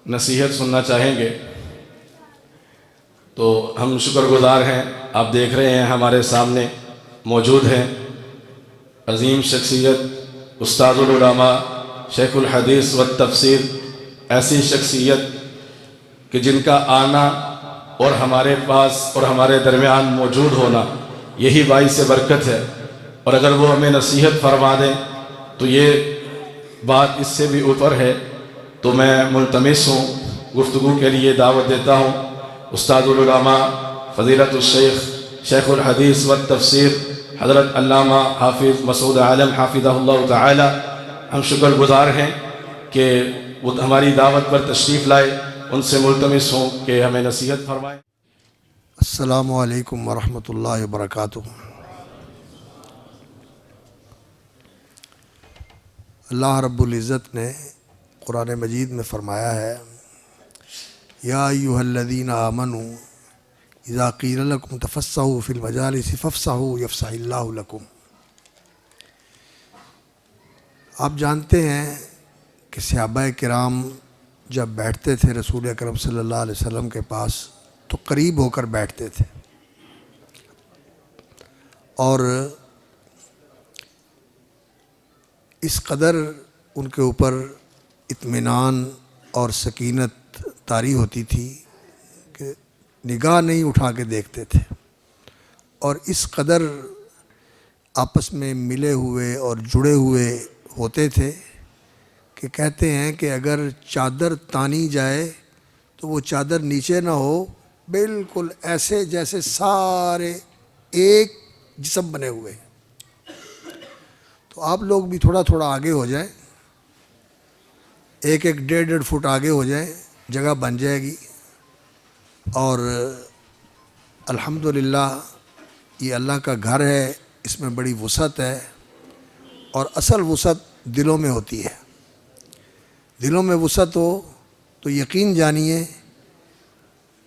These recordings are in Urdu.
نصیحت سننا چاہیں گے تو ہم شکر گزار ہیں. آپ دیکھ رہے ہیں ہمارے سامنے موجود ہیں عظیم شخصیت استاد العلماء شیخ الحدیث والتفسیر، ایسی شخصیت کہ جن کا آنا اور ہمارے پاس اور ہمارے درمیان موجود ہونا یہی باعث برکت ہے. اور اگر وہ ہمیں نصیحت فرما دیں تو یہ بات اس سے بھی اوپر ہے. تو میں ملتمس ہوں، گفتگو کے لیے دعوت دیتا ہوں استاد العلماء فضیلت الشیخ شیخ الحدیث والتفسیر حضرت علامہ حافظ مسعود عالم حافظہ اللہ تعالی. ہم شکر گزار ہیں کہ وہ ہماری دعوت پر تشریف لائے. ان سے ملتمس ہوں کہ ہمیں نصیحت فرمائیں. السلام علیکم ورحمۃ اللہ وبرکاتہ. اللہ رب العزت نے قرآن مجید میں فرمایا ہے یا ایھا الذین آمنوا اذا قیل لکم تفسحوا فی المجالس فافسحوا یفسح اللہ لکم. آپ جانتے ہیں کہ صحابہ کرام جب بیٹھتے تھے رسول اکرم صلی اللہ علیہ وسلم کے پاس تو قریب ہو کر بیٹھتے تھے، اور اس قدر ان کے اوپر اطمینان اور سکینت طاری ہوتی تھی کہ نگاہ نہیں اٹھا کے دیکھتے تھے، اور اس قدر آپس میں ملے ہوئے اور جڑے ہوئے ہوتے تھے کہ کہتے ہیں کہ اگر چادر تانی جائے تو وہ چادر نیچے نہ ہو، بالکل ایسے جیسے سارے ایک جسم بنے ہوئے. تو آپ لوگ بھی تھوڑا تھوڑا آگے ہو جائیں، ایک 1.5 فٹ آگے ہو جائیں، جگہ بن جائے گی. اور الحمدللہ یہ اللہ کا گھر ہے، اس میں بڑی وسعت ہے، اور اصل وسعت دلوں میں ہوتی ہے. دلوں میں وسعت ہو تو یقین جانیے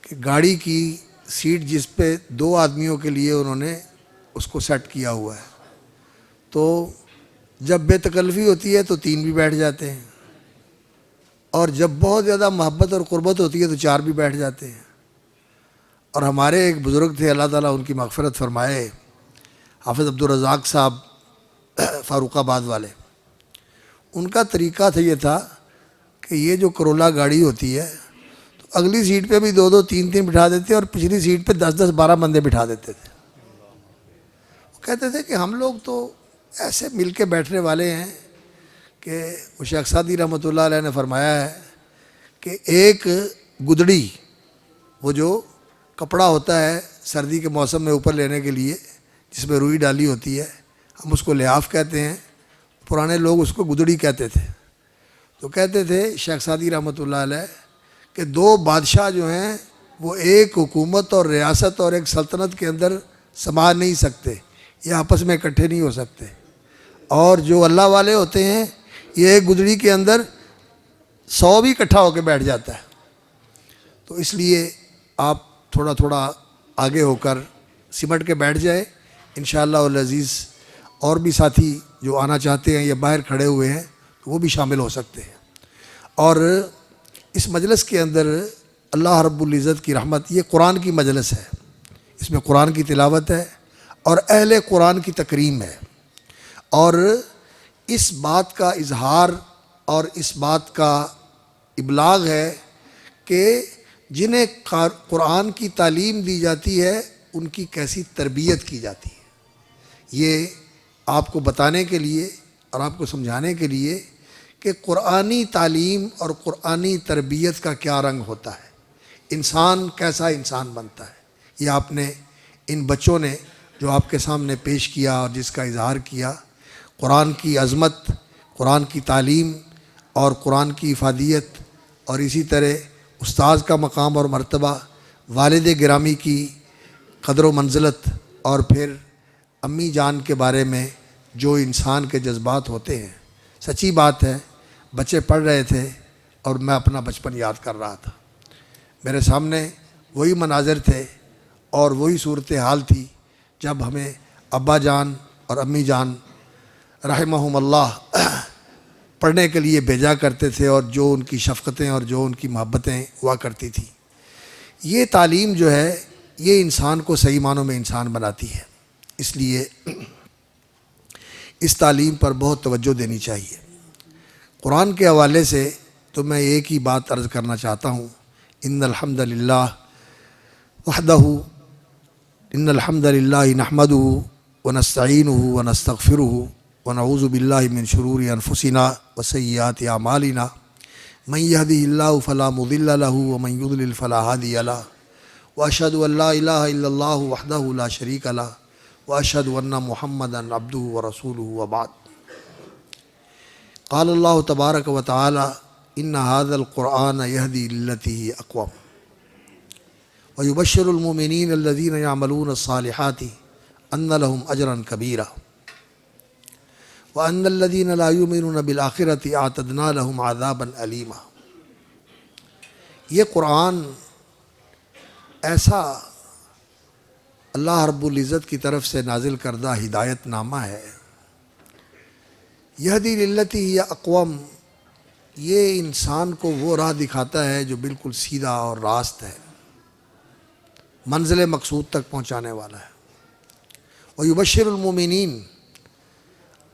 کہ گاڑی کی سیٹ جس پہ 2 آدمیوں کے لیے انہوں نے اس کو سیٹ کیا ہوا ہے، تو جب بے تکلفی ہوتی ہے تو 3 بھی بیٹھ جاتے ہیں، اور جب بہت زیادہ محبت اور قربت ہوتی ہے تو 4 بھی بیٹھ جاتے ہیں. اور ہمارے ایک بزرگ تھے، اللہ تعالیٰ ان کی مغفرت فرمائے، حافظ عبدالرزاق صاحب فاروق آباد والے. ان کا طریقہ تھا یہ تھا کہ یہ جو کرولا گاڑی ہوتی ہے تو اگلی سیٹ پہ بھی 2 3 بٹھا دیتے اور پچھلی سیٹ پہ 10 12 بندے بٹھا دیتے تھے. وہ کہتے تھے کہ ہم لوگ تو ایسے مل کے بیٹھنے والے ہیں کہ وہ شیخ سعدی رحمۃ اللہ علیہ نے فرمایا ہے کہ ایک گدڑی، وہ جو کپڑا ہوتا ہے سردی کے موسم میں اوپر لینے کے لیے جس میں روئی ڈالی ہوتی ہے، ہم اس کو لحاف کہتے ہیں، پرانے لوگ اس کو گدڑی کہتے تھے. تو کہتے تھے شیخ سعدی رحمۃ اللہ علیہ کہ 2 بادشاہ جو ہیں وہ ایک حکومت اور ریاست اور ایک سلطنت کے اندر سما نہیں سکتے، یہ آپس میں اکٹھے نہیں ہو سکتے. اور جو اللہ والے ہوتے ہیں یہ ایک گدڑی کے اندر 100 بھی اکٹھا ہو کے بیٹھ جاتا ہے. تو اس لیے آپ تھوڑا تھوڑا آگے ہو کر سمٹ کے بیٹھ جائیں، انشاءاللہ العزیز. اور بھی ساتھی جو آنا چاہتے ہیں یا باہر کھڑے ہوئے ہیں تو وہ بھی شامل ہو سکتے ہیں. اور اس مجلس کے اندر اللہ رب العزت کی رحمت، یہ قرآن کی مجلس ہے، اس میں قرآن کی تلاوت ہے اور اہل قرآن کی تکریم ہے. اور اس بات کا اظہار اور اس بات کا ابلاغ ہے کہ جنہیں قرآن کی تعلیم دی جاتی ہے ان کی کیسی تربیت کی جاتی ہے. یہ آپ کو بتانے کے لیے اور آپ کو سمجھانے کے لیے کہ قرآنی تعلیم اور قرآنی تربیت کا کیا رنگ ہوتا ہے، انسان کیسا انسان بنتا ہے. یہ آپ نے ان بچوں نے جو آپ کے سامنے پیش کیا اور جس کا اظہار کیا، قرآن کی عظمت، قرآن کی تعلیم اور قرآن کی افادیت، اور اسی طرح استاذ کا مقام اور مرتبہ، والد گرامی کی قدر و منزلت، اور پھر امی جان کے بارے میں جو انسان کے جذبات ہوتے ہیں. سچی بات ہے، بچے پڑھ رہے تھے اور میں اپنا بچپن یاد کر رہا تھا. میرے سامنے وہی مناظر تھے اور وہی صورتحال تھی جب ہمیں ابا جان اور امی جان رحمہم اللہ پڑھنے کے لیے بھیجا کرتے تھے اور جو ان کی شفقتیں اور جو ان کی محبتیں ہوا کرتی تھیں. یہ تعلیم جو ہے یہ انسان کو صحیح معنوں میں انسان بناتی ہے. اس لیے اس تعلیم پر بہت توجہ دینی چاہیے. قرآن کے حوالے سے تو میں ایک ہی بات عرض کرنا چاہتا ہوں. ان الحمد للہ وحدہ ان الحمد للہ نحمدہ ونستعینہ ونستغفرہ ونعوذ باللہ من شرور انفسنا وسیئات اعمالنا من یہدہ اللہ فلا مضل لہ ومن یضلل فلا ہادی لہ واشہد ان لا الہ الا اللہ وحدہ لا شریک لہ واشہد ان محمدا عبدہ ورسولہ وبعد. قال اللہ تبارک و تعالی ان ھذا القرآن یہدی للتی ہی اقوم ویبشر المؤمنین الذین یعملون الصالحات ان لهم اجرا کبیرا وان الذین لا یؤمنون بالآخرۃ اعتدنا لهم عذابا علیما. یہ قرآن ایسا اللہ رب العزت کی طرف سے نازل کردہ ہدایت نامہ ہے. یہدی للتی ہی اقوم، یہ انسان کو وہ راہ دکھاتا ہے جو بالکل سیدھا اور راست ہے، منزل مقصود تک پہنچانے والا ہے. ویبشر المؤمنین،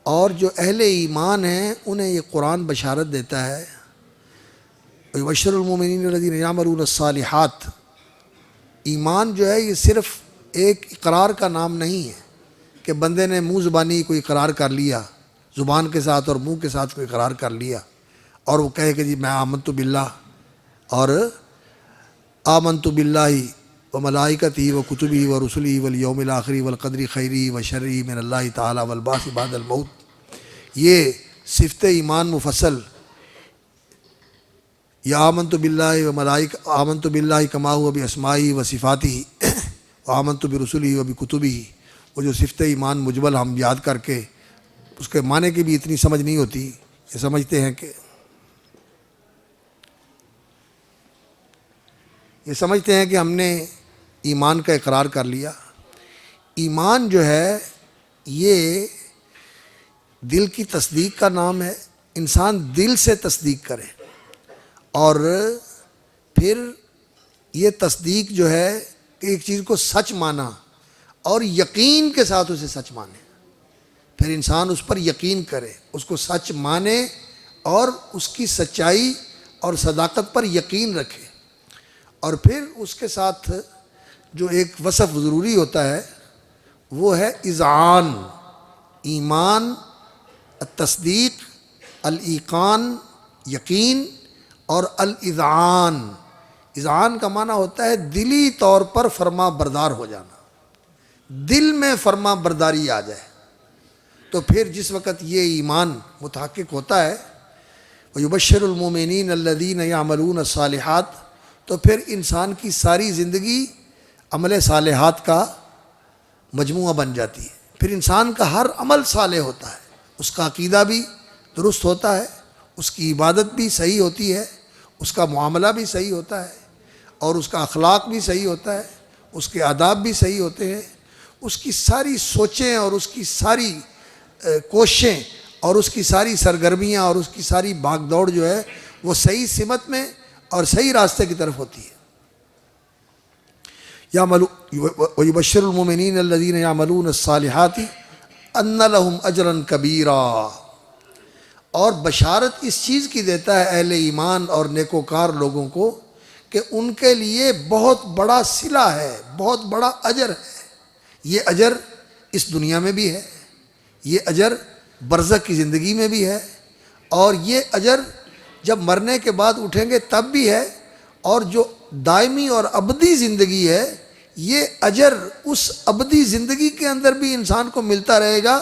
اور جو اہل ایمان ہیں انہیں یہ قرآن بشارت دیتا ہے. ویبشر المؤمنین الذین یعملون الصالحات، ایمان جو ہے یہ صرف ایک اقرار کا نام نہیں ہے کہ بندے نے منہ زبانی کوئی اقرار کر لیا، زبان کے ساتھ اور منہ کے ساتھ کوئی اقرار کر لیا اور وہ کہے کہ جی میں آمنت باللہ اور آمنت باللہ وملائکتہ وکتبہ ورسلہ والیوم الآخر والقدر خیرہ وشرہ من اللہ تعالی والبعث بعد الموت. یہ صفت ایمان مفصل یا آمنت باللہ آمنت باللہ کما ہوا باسمائہ وصفاتہ وآمنت برسلہ وبکتبہ، وہ جو صفت ایمان مجمل ہم یاد کر کے اس کے معنی کی بھی اتنی سمجھ نہیں ہوتی. یہ سمجھتے ہیں کہ ہم نے ایمان کا اقرار کر لیا. ایمان جو ہے یہ دل کی تصدیق کا نام ہے. انسان دل سے تصدیق کرے اور پھر یہ تصدیق جو ہے کہ ایک چیز کو سچ مانا اور یقین کے ساتھ اسے سچ مانے. پھر انسان اس پر یقین کرے، اس کو سچ مانے اور اس کی سچائی اور صداقت پر یقین رکھے. اور پھر اس کے ساتھ جو ایک وصف ضروری ہوتا ہے وہ ہے اذعان. ایمان، التصدیق، الایقان یقین، اور الاذعان. اذعان کا معنی ہوتا ہے دلی طور پر فرما بردار ہو جانا، دل میں فرما برداری آ جائے. تو پھر جس وقت یہ ایمان متحقق ہوتا ہے وَيُبَشِّرُ الْمُؤْمِنِينَ الَّذِينَ يَعْمَلُونَ الصَّالِحَاتِ، تو پھر انسان کی ساری زندگی عمل صالحات کا مجموعہ بن جاتی ہے. پھر انسان کا ہر عمل صالح ہوتا ہے، اس کا عقیدہ بھی درست ہوتا ہے، اس کی عبادت بھی صحیح ہوتی ہے، اس کا معاملہ بھی صحیح ہوتا ہے، اور اس کا اخلاق بھی صحیح ہوتا ہے، اس کے آداب بھی صحیح ہوتے ہیں. اس کی ساری سوچیں اور اس کی ساری کوششیں اور اس کی ساری سرگرمیاں اور اس کی ساری بھاگ دوڑ جو ہے وہ صحیح سمت میں اور صحیح راستے کی طرف ہوتی ہے. وَيُبَشِّرُ الْمُؤْمِنِينَ الَّذِينَ يَعْمَلُونَ الصَّالِحَاتِ أَنَّ لَهُمْ أَجْرًا كَبِيرًا، اور بشارت اس چیز کی دیتا ہے اہل ایمان اور نیکوکار لوگوں کو کہ ان کے لیے بہت بڑا صلہ ہے، بہت بڑا اجر ہے. یہ اجر اس دنیا میں بھی ہے، یہ اجر برزخ کی زندگی میں بھی ہے، اور یہ اجر جب مرنے کے بعد اٹھیں گے تب بھی ہے، اور جو دائمی اور ابدی زندگی ہے یہ اجر اس ابدی زندگی کے اندر بھی انسان کو ملتا رہے گا.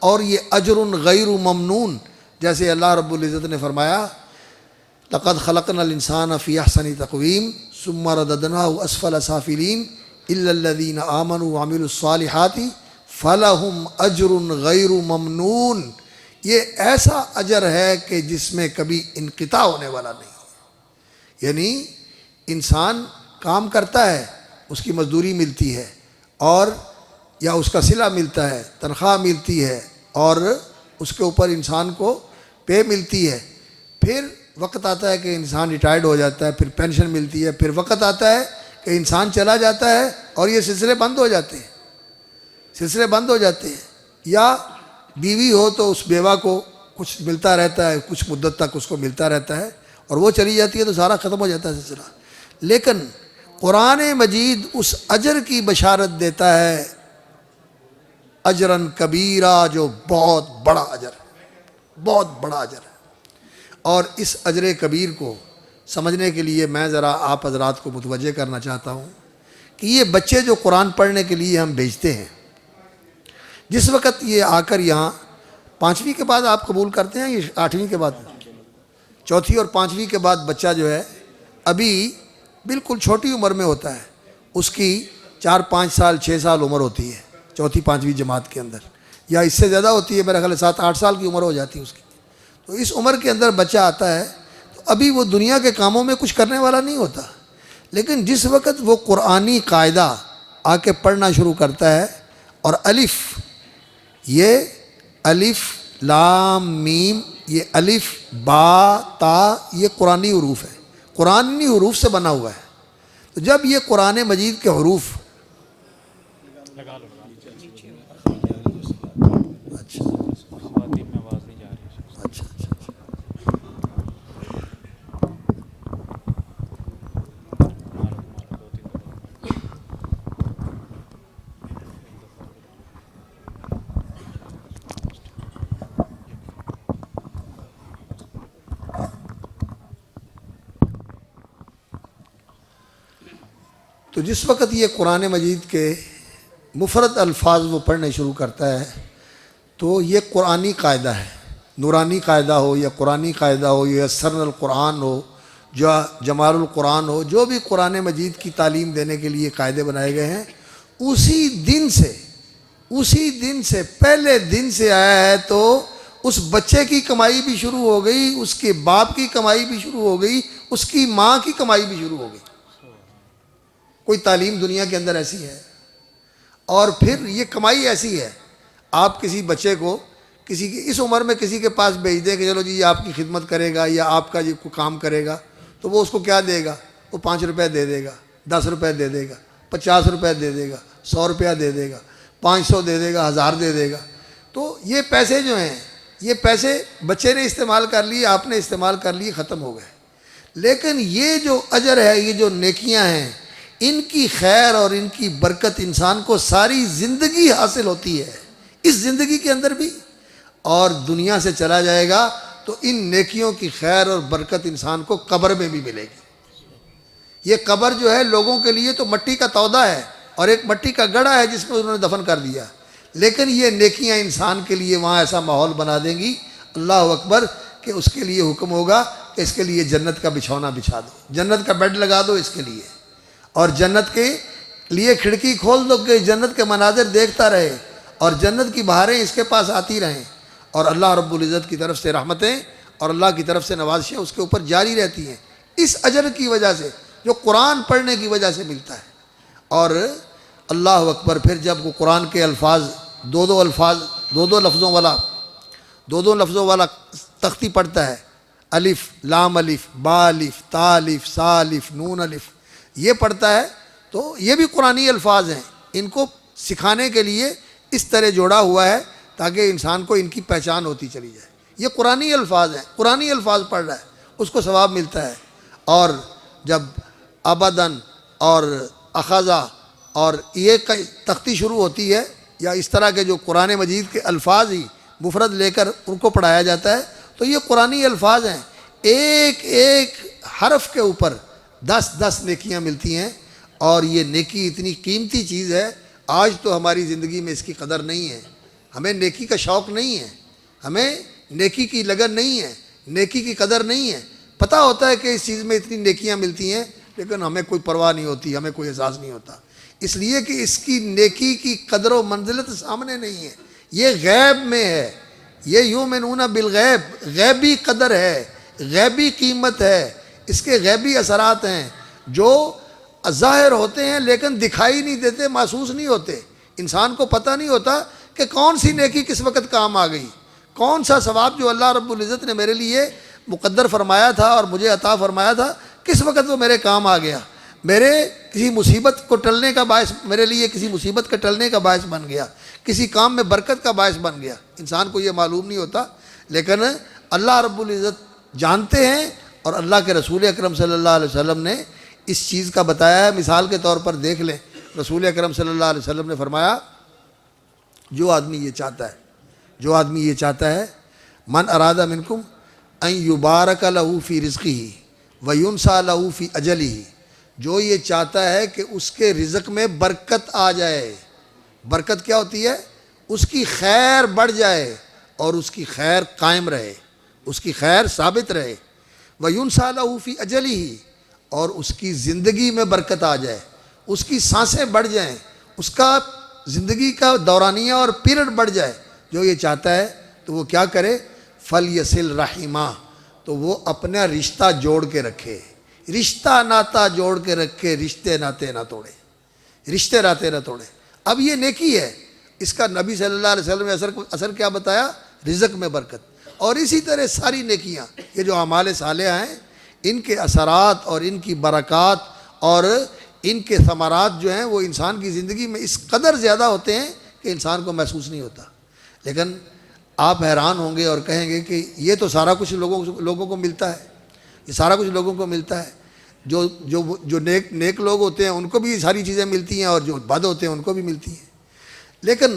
اور یہ اجر غیر ممنون، جیسے اللہ رب العزت نے فرمایا لقد خلقنا الانسان فی احسن تقویم ثم رددناه اسفل سافلین الا الذین آمنوا وعملوا الصالحات فلہم اجر غیر ممنون. یہ ایسا اجر ہے کہ جس میں کبھی انقطاع ہونے والا نہیں. یعنی انسان کام کرتا ہے، اس کی مزدوری ملتی ہے، اور یا اس کا صلہ ملتا ہے، تنخواہ ملتی ہے، اور اس کے اوپر انسان کو پے ملتی ہے، پھر وقت آتا ہے کہ انسان ریٹائرڈ ہو جاتا ہے، پھر پینشن ملتی ہے، پھر وقت آتا ہے کہ انسان چلا جاتا ہے اور یہ سلسلے بند ہو جاتے ہیں، سلسلے بند ہو جاتے ہیں. یا بیوی ہو تو اس بیوہ کو کچھ ملتا رہتا ہے، کچھ مدت تک اس کو ملتا رہتا ہے، اور وہ چلی جاتی ہے تو سارا ختم ہو جاتا ہے سلسلہ. لیکن قرآن مجید اس اجر کی بشارت دیتا ہے، اجرن کبیرہ، جو بہت بڑا اجر ہے، بہت بڑا اجر ہے. اور اس اجر کبیر کو سمجھنے کے لیے میں ذرا آپ حضرات کو متوجہ کرنا چاہتا ہوں کہ یہ بچے جو قرآن پڑھنے کے لیے ہم بھیجتے ہیں، جس وقت یہ آ کر یہاں 5ویں کے بعد آپ قبول کرتے ہیں، یہ 8ویں کے بعد، 4تھی اور 5ویں کے بعد بچہ جو ہے ابھی بالکل چھوٹی عمر میں ہوتا ہے، اس کی 4-5 سال 6 سال عمر ہوتی ہے 4تھی 5ویں جماعت کے اندر، یا اس سے زیادہ ہوتی ہے، میرا خیال ہے 7-8 سال کی عمر ہو جاتی ہے اس کی. تو اس عمر کے اندر بچہ آتا ہے تو ابھی وہ دنیا کے کاموں میں کچھ کرنے والا نہیں ہوتا، لیکن جس وقت وہ قرآنی قاعدہ آ کے پڑھنا شروع کرتا ہے، اور الف، یہ الف لام میم، یہ الف با تا، یہ قرآنی حروف ہے، قرآنی حروف سے بنا ہوا ہے. تو جب یہ قرآن مجید کے حروف، اچھا اچھا اچھا تو جس وقت یہ قرآن مجید کے مفرد الفاظ وہ پڑھنے شروع کرتا ہے تو یہ قرآنی قاعدہ ہے، نورانی قاعدہ ہو یا قرآنی قاعدہ ہو یا سرن القرآن ہو، جو جمال القرآن ہو، جو بھی قرآن مجید کی تعلیم دینے کے لیے قاعدے بنائے گئے ہیں، اسی دن سے پہلے دن سے آیا ہے. تو اس بچے کی کمائی بھی شروع ہو گئی، اس کے باپ کی کمائی بھی شروع ہو گئی، اس کی ماں کی کمائی بھی شروع ہو گئی. کوئی تعلیم دنیا کے اندر ایسی ہے. اور پھر یہ کمائی ایسی ہے، آپ کسی بچے کو کسی کی اس عمر میں کسی کے پاس بھیج دیں کہ چلو جی یہ آپ کی خدمت کرے گا یا آپ کا یہ کام کرے گا، تو وہ اس کو کیا دے گا؟ وہ 5 روپے دے دے گا، 10 روپے دے دے گا، 50 روپے دے دے گا، 100 روپیہ دے دے گا، 500 دے دے گا، 1000 دے دے گا. تو یہ پیسے جو ہیں، یہ پیسے بچے نے استعمال کر لیے، آپ نے استعمال کر لیے، ختم ہو گئے. لیکن یہ جو اجر ہے، یہ جو نیکیاں ہیں، ان کی خیر اور ان کی برکت انسان کو ساری زندگی حاصل ہوتی ہے، اس زندگی کے اندر بھی، اور دنیا سے چلا جائے گا تو ان نیکیوں کی خیر اور برکت انسان کو قبر میں بھی ملے گی. یہ قبر جو ہے لوگوں کے لیے تو مٹی کا تودہ ہے اور ایک مٹی کا گڑھا ہے جس میں انہوں نے دفن کر دیا، لیکن یہ نیکیاں انسان کے لیے وہاں ایسا ماحول بنا دیں گی، اللہ اکبر، کہ اس کے لیے حکم ہوگا کہ اس کے لیے جنت کا بچھونا بچھا دو، جنت کا بیڈ لگا دو اس کے لیے، اور جنت کے لیے کھڑکی کھول دو کہ جنت کے مناظر دیکھتا رہے اور جنت کی بہاریں اس کے پاس آتی رہیں، اور اللہ رب العزت کی طرف سے رحمتیں اور اللہ کی طرف سے نوازشیں اس کے اوپر جاری رہتی ہیں، اس اجر کی وجہ سے جو قرآن پڑھنے کی وجہ سے ملتا ہے. اور اللہ اکبر، پھر جب وہ قرآن کے الفاظ دو لفظوں والا تختی پڑھتا ہے، الف لام الف با الف تا الف سا الف نون الف، یہ پڑھتا ہے، تو یہ بھی قرآنی الفاظ ہیں، ان کو سکھانے کے لیے اس طرح جوڑا ہوا ہے تاکہ انسان کو ان کی پہچان ہوتی چلی جائے. یہ قرآنی الفاظ ہیں، قرآنی الفاظ پڑھ رہا ہے، اس کو ثواب ملتا ہے. اور جب ابدن اور اخذا اور یہ تختی شروع ہوتی ہے، یا اس طرح کے جو قرآن مجید کے الفاظ ہی مفرد لے کر ان کو پڑھایا جاتا ہے، تو یہ قرآنی الفاظ ہیں، ایک ایک حرف کے اوپر 10 نیکیاں ملتی ہیں. اور یہ نیکی اتنی قیمتی چیز ہے، آج تو ہماری زندگی میں اس کی قدر نہیں ہے، ہمیں نیکی کا شوق نہیں ہے، ہمیں نیکی کی لگن نہیں ہے، نیکی کی قدر نہیں ہے. پتہ ہوتا ہے کہ اس چیز میں اتنی نیکیاں ملتی ہیں، لیکن ہمیں کوئی پرواہ نہیں ہوتی، ہمیں کوئی احساس نہیں ہوتا، اس لیے کہ اس کی نیکی کی قدر و منزلت سامنے نہیں ہے، یہ غیب میں ہے. یہ یؤمنون بالغیب، غیبی قدر ہے، غیبی قیمت ہے، اس کے غیبی اثرات ہیں جو ظاہر ہوتے ہیں لیکن دکھائی نہیں دیتے، محسوس نہیں ہوتے. انسان کو پتہ نہیں ہوتا کہ کون سی نیکی کس وقت کام آ گئی، کون سا ثواب جو اللہ رب العزت نے میرے لیے مقدر فرمایا تھا اور مجھے عطا فرمایا تھا، کس وقت وہ میرے کام آ گیا، میرے کسی مصیبت کو ٹلنے کا باعث، میرے لیے کسی مصیبت کے ٹلنے کا باعث بن گیا، کسی کام میں برکت کا باعث بن گیا۔ انسان کو یہ معلوم نہیں ہوتا، لیکن اللہ رب العزت جانتے ہیں، اور اللہ کے رسول اکرم صلی اللہ علیہ وسلم نے اس چیز کا بتایا ہے۔ مثال کے طور پر دیکھ لیں، رسول اکرم صلی اللہ علیہ وسلم نے فرمایا، جو آدمی یہ چاہتا ہے من اراد منکم ان یبارک لہ فی رزقہ وینسیٰ لہ فی اجلہ، جو یہ چاہتا ہے کہ اس کے رزق میں برکت آ جائے۔ برکت کیا ہوتی ہے؟ اس کی خیر بڑھ جائے اور اس کی خیر قائم رہے، اس کی خیر ثابت رہے۔ وینسیٰ لہ فی اجلہ، اور اس کی زندگی میں برکت آ جائے، اس کی سانسیں بڑھ جائیں، اس کا زندگی کا دورانیہ اور پیریڈ بڑھ جائے۔ جو یہ چاہتا ہے تو وہ کیا کرے؟ فَلْيَصِلْ رَحِمَهُ، تو وہ اپنا رشتہ جوڑ کے رکھے، رشتہ ناتا جوڑ کے رکھے، رشتے ناتے نہ توڑے، رشتے ناتے نہ توڑے۔ اب یہ نیکی ہے، اس کا نبی صلی اللہ علیہ وسلم نے اثر کیا بتایا؟ رزق میں برکت۔ اور اسی طرح ساری نیکیاں، یہ جو اعمال صالحہ ہیں، ان کے اثرات اور ان کی برکات اور ان کے ثمرات جو ہیں وہ انسان کی زندگی میں اس قدر زیادہ ہوتے ہیں کہ انسان کو محسوس نہیں ہوتا۔ لیکن آپ حیران ہوں گے اور کہیں گے کہ یہ تو سارا کچھ لوگوں کو ملتا ہے، یہ سارا کچھ لوگوں کو ملتا ہے۔ جو نیک لوگ ہوتے ہیں ان کو بھی ساری چیزیں ملتی ہیں، اور جو بد ہوتے ہیں ان کو بھی ملتی ہیں۔ لیکن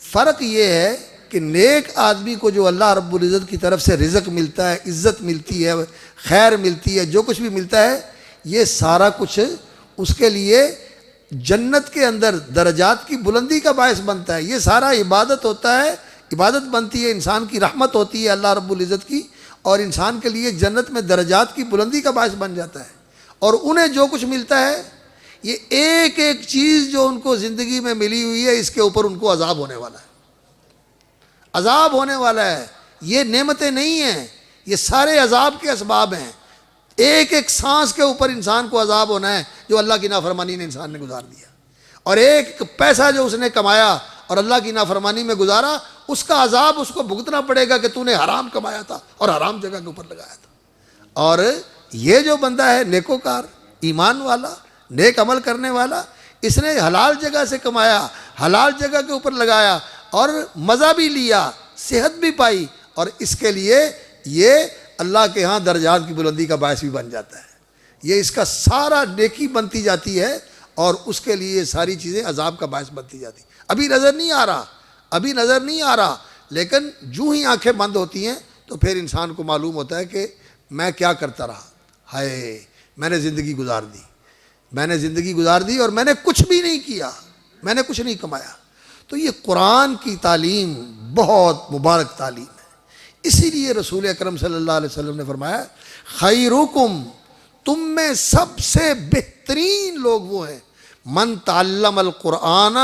فرق یہ ہے کہ نیک آدمی کو جو اللہ رب العزت کی طرف سے رزق ملتا ہے، عزت ملتی ہے، خیر ملتی ہے، جو کچھ بھی ملتا ہے، یہ سارا کچھ اس کے لیے جنت کے اندر درجات کی بلندی کا باعث بنتا ہے۔ یہ سارا عبادت ہوتا ہے، عبادت بنتی ہے، انسان کی رحمت ہوتی ہے اللہ رب العزت کی، اور انسان کے لیے جنت میں درجات کی بلندی کا باعث بن جاتا ہے۔ اور انہیں جو کچھ ملتا ہے، یہ ایک ایک چیز جو ان کو زندگی میں ملی ہوئی ہے، اس کے اوپر ان کو عذاب ہونے والا ہے، عذاب ہونے والا ہے۔ یہ نعمتیں نہیں ہیں، یہ سارے عذاب کے اسباب ہیں۔ ایک ایک سانس کے اوپر انسان کو عذاب ہونا ہے جو اللہ کی نافرمانی نے انسان نے گزار دیا، اور ایک پیسہ جو اس نے کمایا اور اللہ کی نافرمانی میں گزارا، اس کا عذاب اس کو بھگتنا پڑے گا کہ تو نے حرام کمایا تھا اور حرام جگہ کے اوپر لگایا تھا۔ اور یہ جو بندہ ہے نیکوکار، ایمان والا، نیک عمل کرنے والا، اس نے حلال جگہ سے کمایا، حلال جگہ کے اوپر لگایا، اور مزہ بھی لیا، صحت بھی پائی، اور اس کے لیے یہ اللہ کے ہاں درجات کی بلندی کا باعث بھی بن جاتا ہے۔ یہ اس کا سارا نیکی بنتی جاتی ہے، اور اس کے لیے یہ ساری چیزیں عذاب کا باعث بنتی جاتی ہیں۔ ابھی نظر نہیں آ رہا، لیکن جو ہی آنکھیں بند ہوتی ہیں تو پھر انسان کو معلوم ہوتا ہے کہ میں کیا کرتا رہا، ہائے میں نے زندگی گزار دی اور میں نے کچھ بھی نہیں کیا، میں نے کچھ نہیں کمایا۔ تو یہ قرآن کی تعلیم بہت مبارک تعلیم ہے۔ اسی لیے رسول اکرم صلی اللہ علیہ وسلم نے فرمایا، خیرکم، تم میں سب سے بہترین لوگ وہ ہیں، من تعلم القرآن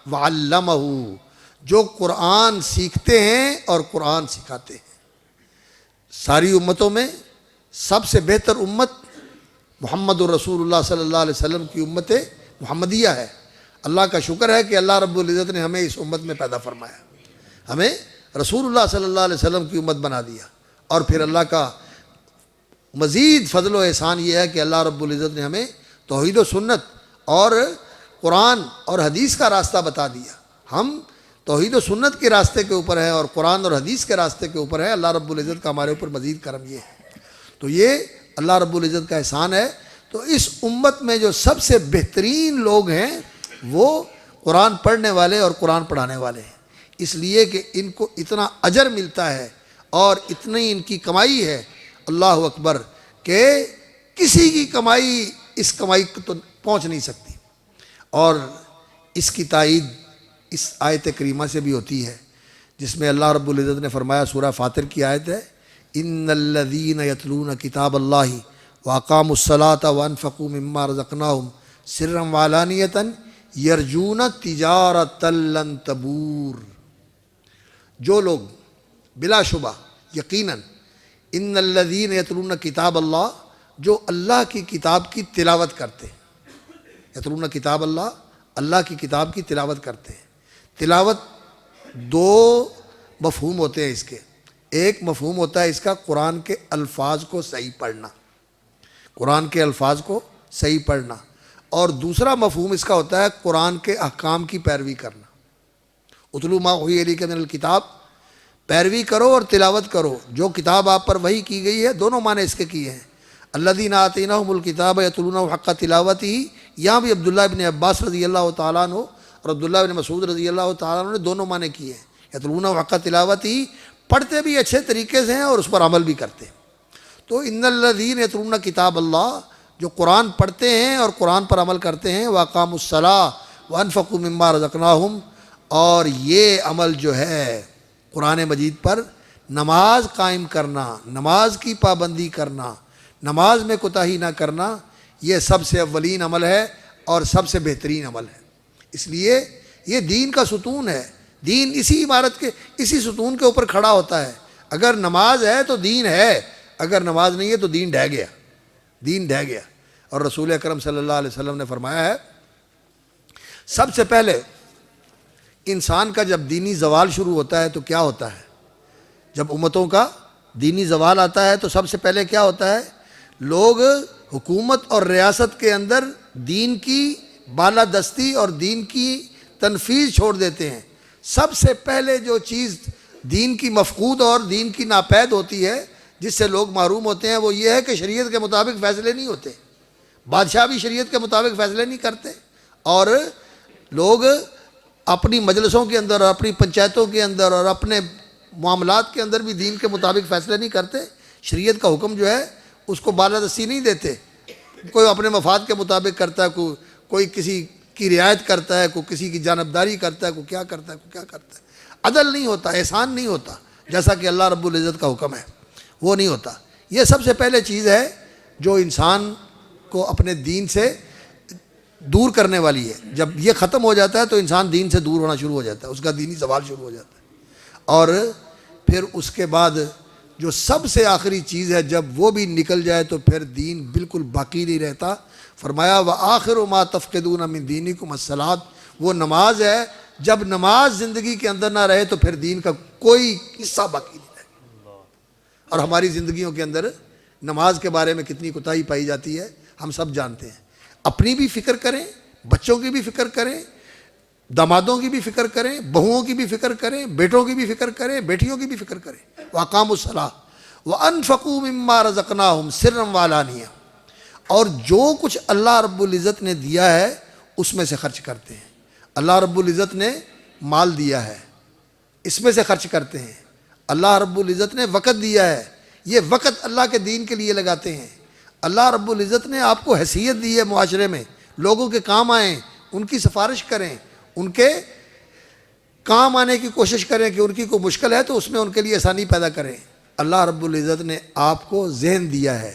وعلمہ، جو قرآن سیکھتے ہیں اور قرآن سکھاتے ہیں۔ ساری امتوں میں سب سے بہتر امت محمد الرسول اللہ صلی اللہ علیہ وسلم کی امت محمدیہ ہے۔ اللہ کا شکر ہے کہ اللہ رب العزت نے ہمیں اس امت میں پیدا فرمایا، ہمیں رسول اللہ صلی اللہ علیہ وسلم کی امت بنا دیا۔ اور پھر اللہ کا مزید فضل و احسان یہ ہے کہ اللہ رب العزت نے ہمیں توحید و سنت اور قرآن اور حدیث کا راستہ بتا دیا۔ ہم توحید و سنت کے راستے کے اوپر ہیں اور قرآن اور حدیث کے راستے کے اوپر ہیں۔ اللہ رب العزت کا ہمارے اوپر مزید کرم یہ ہے۔ تو یہ اللہ رب العزت کا احسان ہے۔ تو اس امت میں جو سب سے بہترین لوگ ہیں وہ قرآن پڑھنے والے اور قرآن پڑھانے والے ہیں، اس لیے کہ ان کو اتنا اجر ملتا ہے اور اتنی ان کی کمائی ہے، اللہ اکبر، کہ کسی کی کمائی اس کمائی کو تو پہنچ نہیں سکتی۔ اور اس کی تائید اس آیت کریمہ سے بھی ہوتی ہے، جس میں اللہ رب العزت نے فرمایا، سورہ فاطر کی آیت ہے، ان الذین یتلون کتاب اللہ واقاموا الصلاۃ وانفقوا مما رزقناہم سرا وعلانیۃ یرجون تجارۃ لن تبور۔ جو لوگ بلا شبہ یقیناً ان الذین یتلون کتاب اللہ، جو اللہ کی کتاب کی تلاوت کرتے ہیں، یتلون کتاب اللہ، اللہ کی کتاب کی تلاوت کرتے ہیں۔ تلاوت دو مفہوم ہوتے ہیں اس کے. ایک مفہوم ہوتا ہے اس کا قرآن کے الفاظ کو صحیح پڑھنا، قرآن کے الفاظ کو صحیح پڑھنا، اور دوسرا مفہوم اس کا ہوتا ہے قرآن کے احکام کی پیروی کرنا. اتلو ما اوحی الیک من الکتاب، پیروی کرو اور تلاوت کرو جو کتاب آپ پر وحی کی گئی ہے. دونوں معنی اس کے کیے ہیں. الذین آتیناہم الکتاب یتلونہ حق تلاوتہ، یہاں بھی عبداللہ ابن عباس رضی اللہ تعالیٰ عنہ اور عبداللہ ابن مسعود رضی اللہ تعالیٰ عنہ نے دونوں معنی کیے ہیں. یتلونہ حق تلاوتہ، پڑھتے بھی اچھے طریقے سے ہیں اور اس پر عمل بھی کرتے ہیں. تو ان الذین یتلون کتاب اللہ، جو قرآن پڑھتے ہیں اور قرآن پر عمل کرتے ہیں، واقاموا الصلاۃ وانفقوا مما رزقناہم، اور یہ عمل جو ہے قرآن مجید پر نماز قائم کرنا، نماز کی پابندی کرنا، نماز میں کوتاہی نہ کرنا، یہ سب سے اولین عمل ہے اور سب سے بہترین عمل ہے. اس لیے یہ دین کا ستون ہے. دین اسی عمارت کے، اسی ستون کے اوپر کھڑا ہوتا ہے. اگر نماز ہے تو دین ہے، اگر نماز نہیں ہے تو دین ڈھہ گیا، دین ڈھہ گیا. اور رسول اکرم صلی اللہ علیہ وسلم نے فرمایا ہے سب سے پہلے انسان کا جب دینی زوال شروع ہوتا ہے تو کیا ہوتا ہے؟ جب امتوں کا دینی زوال آتا ہے تو سب سے پہلے کیا ہوتا ہے؟ لوگ حکومت اور ریاست کے اندر دین کی بالادستی اور دین کی تنفیذ چھوڑ دیتے ہیں. سب سے پہلے جو چیز دین کی مفقود اور دین کی ناپید ہوتی ہے، جس سے لوگ محروم ہوتے ہیں، وہ یہ ہے کہ شریعت کے مطابق فیصلے نہیں ہوتے. بادشاہ بھی شریعت کے مطابق فیصلے نہیں کرتے، اور لوگ اپنی مجلسوں کے اندر اور اپنی پنچایتوں کے اندر اور اپنے معاملات کے اندر بھی دین کے مطابق فیصلے نہیں کرتے. شریعت کا حکم جو ہے اس کو بالادستی نہیں دیتے. کوئی اپنے مفاد کے مطابق کرتا ہے، کوئی کسی کی رعایت کرتا ہے، کوئی کسی کی جانبداری کرتا ہے، کوئی کیا کرتا ہے، کوئی کیا کرتا ہے. عدل نہیں ہوتا، احسان نہیں ہوتا، جیسا کہ اللہ رب العزت کا حکم ہے وہ نہیں ہوتا. یہ سب سے پہلے چیز ہے جو انسان کو اپنے دین سے دور کرنے والی ہے. جب یہ ختم ہو جاتا ہے تو انسان دین سے دور ہونا شروع ہو جاتا ہے، اس کا دینی زوال شروع ہو جاتا ہے. اور پھر اس کے بعد جو سب سے آخری چیز ہے، جب وہ بھی نکل جائے تو پھر دین بالکل باقی نہیں رہتا. فرمایا وَآخِرُ مَا تَفْقِدُونَ مِن دِينِكُمُ الصَّلَاةُ، وہ نماز ہے. جب نماز زندگی کے اندر نہ رہے تو پھر دین کا کوئی حصہ باقی نہیں رہے. اور ہماری زندگیوں کے اندر نماز کے بارے میں کتنی کوتاہی پائی جاتی ہے ہم سب جانتے ہیں. اپنی بھی فکر کریں، بچوں کی بھی فکر کریں، دامادوں کی بھی فکر کریں، بہوؤں کی بھی فکر کریں، بیٹوں کی بھی فکر کریں، بیٹیوں کی بھی فکر کریں. وَأَقَامُوا الصَّلَاةَ وَأَنفَقُوا مِمَّا رَزَقْنَاهُمْ سِرًّا وَعَلَانِيَةً، اور جو کچھ اللہ رب العزت نے دیا ہے اس میں سے خرچ کرتے ہیں. اللہ رب العزت نے مال دیا ہے، اس میں سے خرچ کرتے ہیں. اللہ رب العزت نے وقت دیا ہے، یہ وقت اللہ کے دین کے لیے لگاتے ہیں. اللہ رب العزت نے آپ کو حیثیت دی ہے معاشرے میں، لوگوں کے کام آئیں، ان کی سفارش کریں، ان کے کام آنے کی کوشش کریں کہ ان کی کوئی مشکل ہے تو اس میں ان کے لیے آسانی پیدا کریں. اللہ رب العزت نے آپ کو ذہن دیا ہے،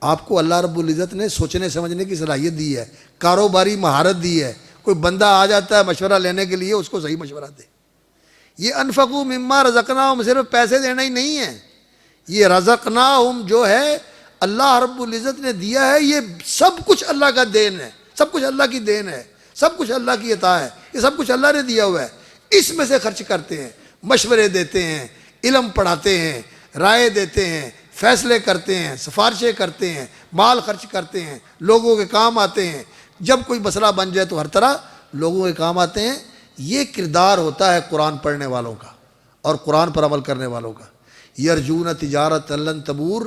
آپ کو اللہ رب العزت نے سوچنے سمجھنے کی صلاحیت دی ہے، کاروباری مہارت دی ہے. کوئی بندہ آ جاتا ہے مشورہ لینے کے لیے، اس کو صحیح مشورہ دے. یہ انفقوا مما رزقناہم صرف پیسے دینا ہی نہیں ہے، یہ رزقناہم جو ہے اللہ رب العزت نے دیا ہے، یہ سب کچھ اللہ کا دین ہے، سب کچھ اللہ کی دین ہے، سب کچھ اللہ کی عطا ہے، یہ سب کچھ اللہ نے دیا ہوا ہے. اس میں سے خرچ کرتے ہیں، مشورے دیتے ہیں، علم پڑھاتے ہیں، رائے دیتے ہیں، فیصلے کرتے ہیں، سفارشیں کرتے ہیں، مال خرچ کرتے ہیں، لوگوں کے کام آتے ہیں. جب کوئی مسئلہ بن جائے تو ہر طرح لوگوں کے کام آتے ہیں. یہ کردار ہوتا ہے قرآن پڑھنے والوں کا اور قرآن پر عمل کرنے والوں کا. یرجون تجارت لن تبور،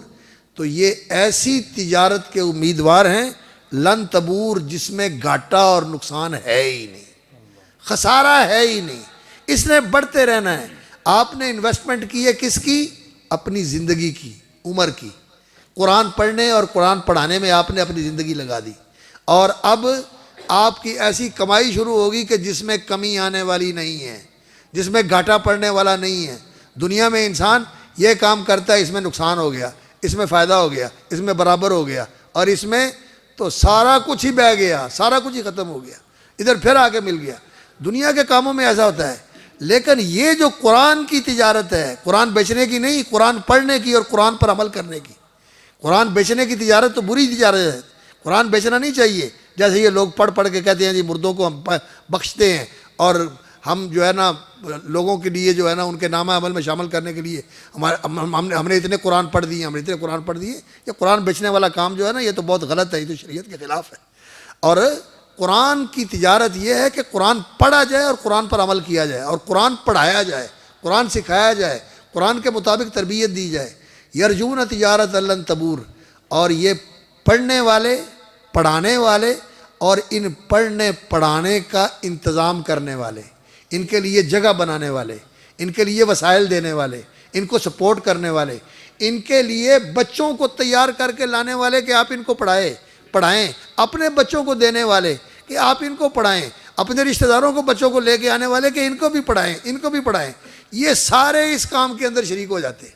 تو یہ ایسی تجارت کے امیدوار ہیں لن تبور جس میں گھاٹا اور نقصان ہے ہی نہیں، خسارہ ہے ہی نہیں، اس نے بڑھتے رہنا ہے. آپ نے انویسٹمنٹ کی ہے کس کی؟ اپنی زندگی کی، عمر کی. قرآن پڑھنے اور قرآن پڑھانے میں آپ نے اپنی زندگی لگا دی، اور اب آپ کی ایسی کمائی شروع ہوگی کہ جس میں کمی آنے والی نہیں ہے، جس میں گھاٹا پڑنے والا نہیں ہے. دنیا میں انسان یہ کام کرتا ہے، اس میں نقصان ہو گیا، اس میں فائدہ ہو گیا، اس میں برابر ہو گیا، اور اس میں تو سارا کچھ ہی بہہ گیا، سارا کچھ ہی ختم ہو گیا، ادھر پھر آ کے مل گیا. دنیا کے کاموں میں ایسا ہوتا ہے. لیکن یہ جو قرآن کی تجارت ہے، قرآن بیچنے کی نہیں، قرآن پڑھنے کی اور قرآن پر عمل کرنے کی. قرآن بیچنے کی تجارت تو بری تجارت ہے، قرآن بیچنا نہیں چاہیے. جیسے یہ لوگ پڑھ پڑھ کے کہتے ہیں جی مردوں کو ہم بخشتے ہیں اور ہم جو ہے نا لوگوں کے لیے جو ہے نا ان کے نامہ عمل میں شامل کرنے کے لیے ہم نے اتنے قرآن پڑھ دیے، ہم نے اتنے قرآن پڑھ دیے. یہ قرآن بیچنے والا کام جو ہے نا یہ تو بہت غلط ہے، یہ تو شریعت کے خلاف ہے. اور قرآن کی تجارت یہ ہے کہ قرآن پڑھا جائے اور قرآن پر عمل کیا جائے اور قرآن پڑھایا جائے، قرآن سکھایا جائے، قرآن کے مطابق تربیت دی جائے. یرجون تجارت لن تبور. اور یہ پڑھنے والے، پڑھانے والے اور ان پڑھنے پڑھانے کا انتظام کرنے والے، ان کے لیے جگہ بنانے والے، ان کے لیے وسائل دینے والے، ان کو سپورٹ کرنے والے، ان کے لیے بچوں کو تیار کر کے لانے والے کہ آپ ان کو پڑھائیں، اپنے بچوں کو دینے والے کہ آپ ان کو پڑھائیں، اپنے رشتہ داروں کو بچوں کو لے کے آنے والے کہ ان کو بھی پڑھائیں، ان کو بھی پڑھائیں. یہ سارے اس کام کے اندر شریک ہو جاتے ہیں.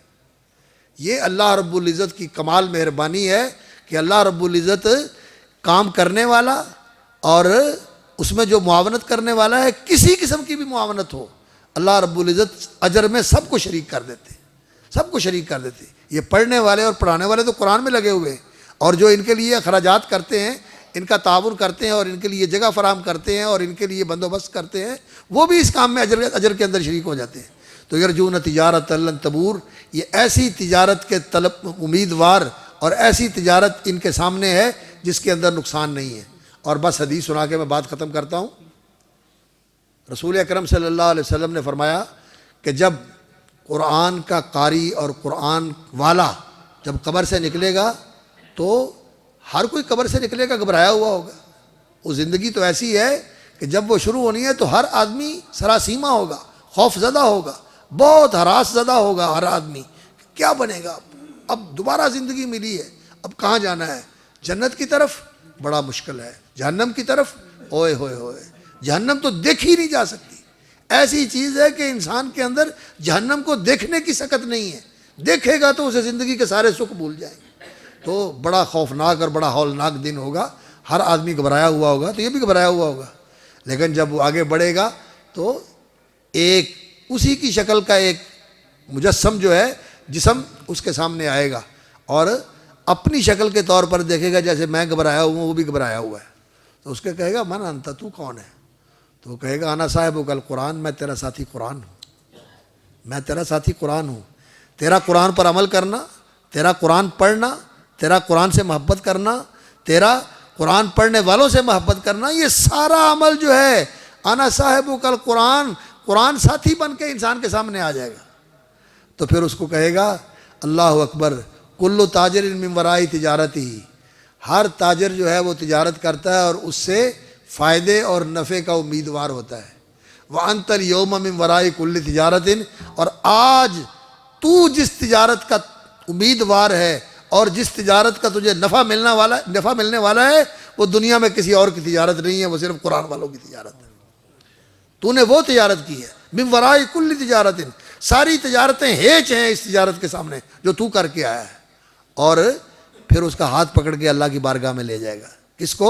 یہ اللہ رب العزت کی کمال مہربانی ہے کہ اللہ رب العزت کام کرنے والا اور اس میں جو معاونت کرنے والا ہے، کسی قسم کی بھی معاونت ہو، اللہ رب العزت اجر میں سب کو شریک کر دیتے، سب کو شریک کر دیتے. یہ پڑھنے والے اور پڑھانے والے تو قرآن میں لگے ہوئے ہیں، اور جو ان کے لیے اخراجات کرتے ہیں، ان کا تعاون کرتے ہیں اور ان کے لیے جگہ فراہم کرتے ہیں اور ان کے لیے بندوبست کرتے ہیں، وہ بھی اس کام میں اجر کے اندر شریک ہو جاتے ہیں. تو یرجون تجارت لن تبور، یہ ایسی تجارت کے طلب امیدوار اور ایسی تجارت ان کے سامنے ہے جس کے اندر نقصان نہیں ہے. اور بس حدیث سنا کے میں بات ختم کرتا ہوں. رسول اکرم صلی اللہ علیہ وسلم نے فرمایا کہ جب قرآن کا قاری اور قرآن والا جب قبر سے نکلے گا تو ہر کوئی قبر سے نکلے گا گھبرایا ہوا ہوگا. وہ زندگی تو ایسی ہے کہ جب وہ شروع ہونی ہے تو ہر آدمی سراسیمہ ہوگا، خوف زدہ ہوگا، بہت ہراس زدہ ہوگا ہر آدمی. کیا بنے گا اب دوبارہ زندگی ملی ہے، اب کہاں جانا ہے؟ جنت کی طرف بڑا مشکل ہے، جہنم کی طرف اوئے ہوئے ہوئے، جہنم تو دیکھی نہیں جا سکتی. ایسی چیز ہے کہ انسان کے اندر جہنم کو دیکھنے کی سکت نہیں ہے، دیکھے گا تو اسے زندگی کے سارے سکھ بھول جائیں گے. تو بڑا خوفناک اور بڑا ہولناک دن ہوگا، ہر آدمی گھبرایا ہوا ہوگا، تو یہ بھی گھبرایا ہوا ہوگا. لیکن جب وہ آگے بڑھے گا تو ایک اسی کی شکل کا ایک مجسم جو ہے جسم اس کے سامنے آئے گا اور اپنی شکل کے طور پر دیکھے گا جیسے میں گھبرایا ہوا ہوں وہ بھی گھبرایا ہوا ہے. تو اس کے کہے گا من انت، تو کون ہے؟ تو وہ کہے گا انا صاحب القرآن، میں تیرا ساتھی قرآن ہوں، میں تیرا ساتھی قرآن ہوں. تیرا قرآن پر عمل کرنا، تیرا قرآن پڑھنا، تیرا قرآن سے محبت کرنا، تیرا قرآن پڑھنے والوں سے محبت کرنا، یہ سارا عمل جو ہے انا صاحب القرآن، قرآن ساتھی بن کے انسان کے سامنے آ جائے گا. تو پھر اس کو کہے گا اللہ اکبر، کل تاجر من ورائی تجارتی، ہر تاجر جو ہے وہ تجارت کرتا ہے اور اس سے فائدے اور نفع کا امیدوار ہوتا ہے. وانت اليوم من ورائی کل تجارت، اور آج تو جس تجارت کا امیدوار ہے اور جس تجارت کا تجھے نفع ملنے والا ہے وہ دنیا میں کسی اور کی تجارت نہیں ہے، وہ صرف قرآن والوں کی تجارت ہے. تو نے وہ تجارت کی ہے. من ورائی کل تجارت، ساری تجارتیں ہیچ ہیں اس تجارت کے سامنے جو تو کر کے آیا ہے. اور پھر اس کا ہاتھ پکڑ کے اللہ کی بارگاہ میں لے جائے گا. کس کو؟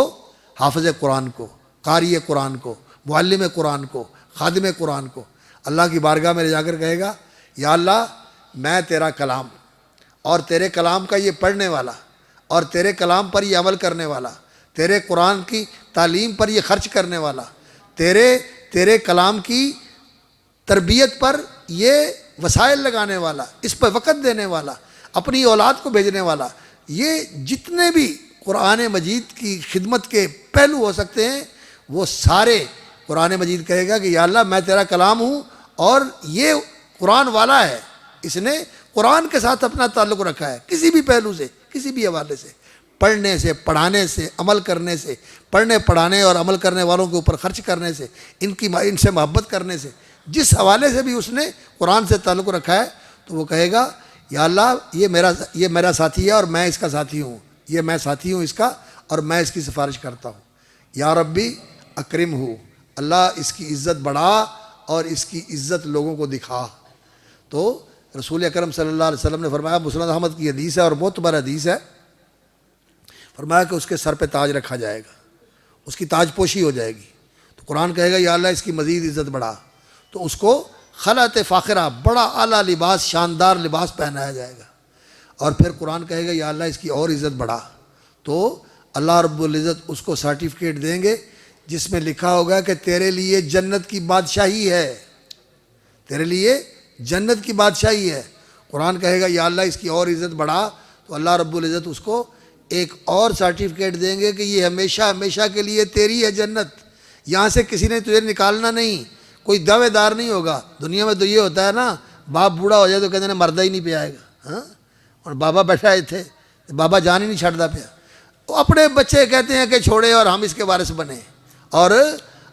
حافظ قرآن کو، قاری قرآن کو، معلم قرآن کو، خادم قرآن کو. اللہ کی بارگاہ میں لے جا کر کہے گا یا اللہ میں تیرا کلام اور تیرے کلام کا یہ پڑھنے والا اور تیرے کلام پر یہ عمل کرنے والا، تیرے قرآن کی تعلیم پر یہ خرچ کرنے والا، تیرے کلام کی تربیت پر یہ وسائل لگانے والا، اس پر وقت دینے والا، اپنی اولاد کو بھیجنے والا، یہ جتنے بھی قرآن مجید کی خدمت کے پہلو ہو سکتے ہیں وہ سارے قرآن مجید کہے گا کہ یا اللہ میں تیرا کلام ہوں اور یہ قرآن والا ہے، اس نے قرآن کے ساتھ اپنا تعلق رکھا ہے کسی بھی پہلو سے، کسی بھی حوالے سے، پڑھنے سے، پڑھانے سے، عمل کرنے سے، پڑھنے پڑھانے اور عمل کرنے والوں کے اوپر خرچ کرنے سے، ان سے محبت کرنے سے، جس حوالے سے بھی اس نے قرآن سے تعلق رکھا ہے. تو وہ کہے گا یا اللہ یہ میرا ساتھی ہے اور میں اس کا ساتھی ہوں، یہ میں ساتھی ہوں اس کا اور میں اس کی سفارش کرتا ہوں. یا ربی اکرم ہو، اللہ اس کی عزت بڑھا اور اس کی عزت لوگوں کو دکھا. تو رسول اکرم صلی اللہ علیہ وسلم نے فرمایا، مسند احمد کی حدیث ہے اور معتبر حدیث ہے، فرمایا کہ اس کے سر پہ تاج رکھا جائے گا، اس کی تاج پوشی ہو جائے گی. تو قرآن کہے گا یا اللہ اس کی مزید عزت بڑھا. تو اس کو خلعت فاخرہ، بڑا اعلیٰ لباس، شاندار لباس پہنایا جائے گا. اور پھر قرآن کہے گا یا اللہ اس کی اور عزت بڑھا. تو اللہ رب العزت اس کو سرٹیفکیٹ دیں گے جس میں لکھا ہوگا کہ تیرے لیے جنت کی بادشاہی ہے، تیرے لیے جنت کی بادشاہی ہے۔ قرآن کہے گا یا اللہ اس کی اور عزت بڑھا، تو اللہ رب العزت اس کو ایک اور سرٹیفکیٹ دیں گے کہ یہ ہمیشہ ہمیشہ کے لیے تیری ہے جنت، یہاں سے کسی نے تجھے نکالنا نہیں، کوئی دعوے دار نہیں ہوگا۔ دنیا میں تو یہ ہوتا ہے نا، باپ بوڑھا ہو جائے تو کہتے ہیں مردہ ہی نہیں پہ آئے گا، ہاں، اور بابا بیٹھا ہے تھے، بابا جان ہی نہیں چھڑتا پیا، تو اپنے بچے کہتے ہیں کہ چھوڑے اور ہم اس کے وارث بنے، اور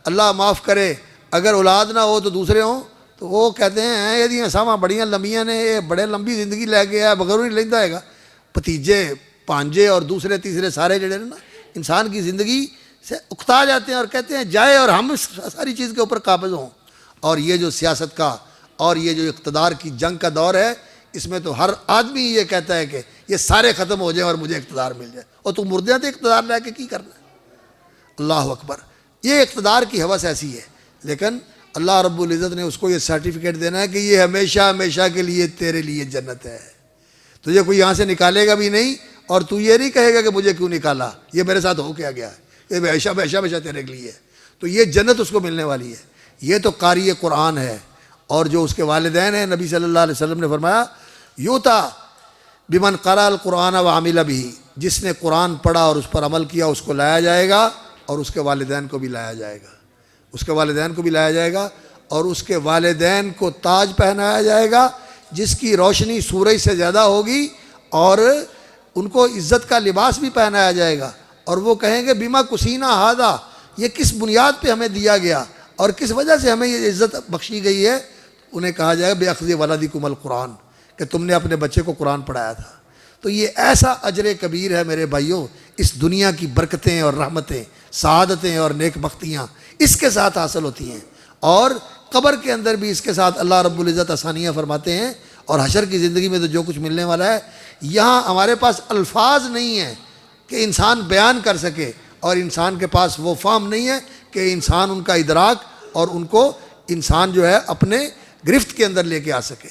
اللہ معاف کرے اگر اولاد نہ ہو تو دوسرے ہوں تو وہ کہتے ہیں یہ ساواں بڑیاں لمبیاں نے، یہ بڑے لمبی زندگی لے گیا بغیر نہیں لیندہ ہے گا۔ بھتیجے پانجے اور دوسرے تیسرے سارے جڑے نا انسان کی زندگی سے اکتا جاتے ہیں اور کہتے ہیں جائے اور ہم اس ساری چیز کے اوپر قابض ہوں۔ اور یہ جو سیاست کا اور یہ جو اقتدار کی جنگ کا دور ہے، اس میں تو ہر آدمی یہ کہتا ہے کہ یہ سارے ختم ہو جائیں اور مجھے اقتدار مل جائے، اور تو مردیاں تھے اقتدار لے کے کی کرنا ہے؟ اللہ اکبر، یہ اقتدار کی حوث ایسی ہے، لیکن اللہ رب العزت نے اس کو یہ سرٹیفکیٹ دینا ہے کہ یہ ہمیشہ ہمیشہ کے لیے تیرے لیے جنت ہے، تجھے کوئی یہاں سے نکالے گا بھی نہیں، اور تو یہ نہیں کہے گا کہ مجھے کیوں نکالا، یہ میرے ساتھ ہو کیا گیا ہے، یہ ہمیشہ ہمیشہ ہمیشہ تیرے لیے ہے، تو یہ جنت اس کو ملنے والی ہے۔ یہ تو قاری قرآن ہے، اور جو اس کے والدین ہیں، نبی صلی اللہ علیہ وسلم نے فرمایا یوتا بمن قرأ القرآن وعمل بہ، جس نے قرآن پڑھا اور اس پر عمل کیا اس کو لایا جائے گا، اور اس کے والدین کو بھی لایا جائے گا، اس کے والدین کو بھی لایا جائے گا، اور اس کے والدین کو تاج پہنایا جائے گا جس کی روشنی سورج سے زیادہ ہوگی، اور ان کو عزت کا لباس بھی پہنایا جائے گا، اور وہ کہیں گے بما کسینا ھذا، یہ کس بنیاد پہ ہمیں دیا گیا اور کس وجہ سے ہمیں یہ عزت بخشی گئی ہے؟ انہیں کہا جائے گا بِأَخْذِ وَلَدِكُمُ الْقُرْآنَ، کہ تم نے اپنے بچے کو قرآن پڑھایا تھا۔ تو یہ ایسا اجر کبیر ہے میرے بھائیوں، اس دنیا کی برکتیں اور رحمتیں، سعادتیں اور نیک بختیاں اس کے ساتھ حاصل ہوتی ہیں، اور قبر کے اندر بھی اس کے ساتھ اللہ رب العزت آسانیاں فرماتے ہیں، اور حشر کی زندگی میں تو جو کچھ ملنے والا ہے، یہاں ہمارے پاس الفاظ نہیں ہیں کہ انسان بیان کر سکے، اور انسان کے پاس وہ فہم نہیں ہے کہ انسان ان کا ادراک اور ان کو انسان جو ہے اپنے گرفت کے اندر لے کے آ سکے،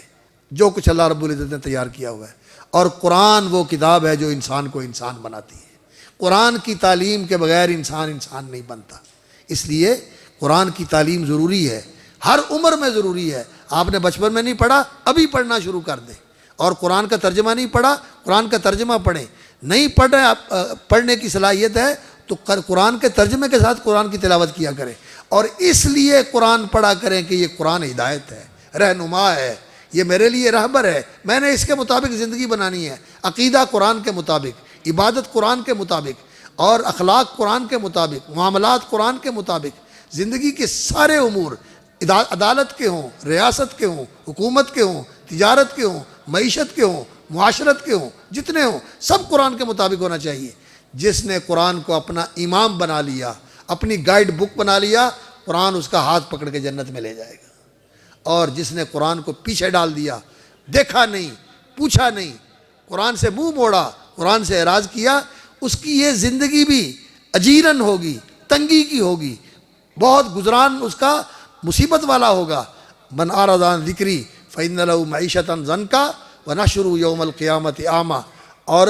جو کچھ اللہ رب العزت نے تیار کیا ہوا ہے۔ اور قرآن وہ کتاب ہے جو انسان کو انسان بناتی ہے، قرآن کی تعلیم کے بغیر انسان نہیں بنتا، اس لیے قرآن کی تعلیم ضروری ہے، ہر عمر میں ضروری ہے۔ آپ نے بچپن میں نہیں پڑھا، ابھی پڑھنا شروع کر دیں، اور قرآن کا ترجمہ نہیں پڑھا، قرآن کا ترجمہ پڑھیں، نہیں پڑھنے کی صلاحیت ہے تو قرآن کے ترجمے کے ساتھ قرآن کی تلاوت کیا کریں، اور اس لیے قرآن پڑھا کریں کہ یہ قرآن ہدایت ہے، رہنما ہے، یہ میرے لیے رہبر ہے، میں نے اس کے مطابق زندگی بنانی ہے، عقیدہ قرآن کے مطابق، عبادت قرآن کے مطابق، اور اخلاق قرآن کے مطابق، معاملات قرآن کے مطابق، زندگی کے سارے امور، عدالت کے ہوں، ریاست کے ہوں، حکومت کے ہوں، تجارت کے ہوں، معیشت کے ہوں، معاشرت کے ہوں، جتنے ہوں سب قرآن کے مطابق ہونا چاہیے۔ جس نے قرآن کو اپنا امام بنا لیا، اپنی گائیڈ بک بنا لیا، قرآن اس کا ہاتھ پکڑ کے جنت میں لے جائے گا، اور جس نے قرآن کو پیچھے ڈال دیا، دیکھا نہیں، پوچھا نہیں، قرآن سے منہ موڑا، قرآن سے اعراض کیا، اس کی یہ زندگی بھی اجیرن ہوگی، تنگی کی ہوگی، بہت گزران اس کا مصیبت والا ہوگا۔ من اعرض عن ذکری فإن له معیشة ضنکا ونحشره یوم القیامة اعمی، اور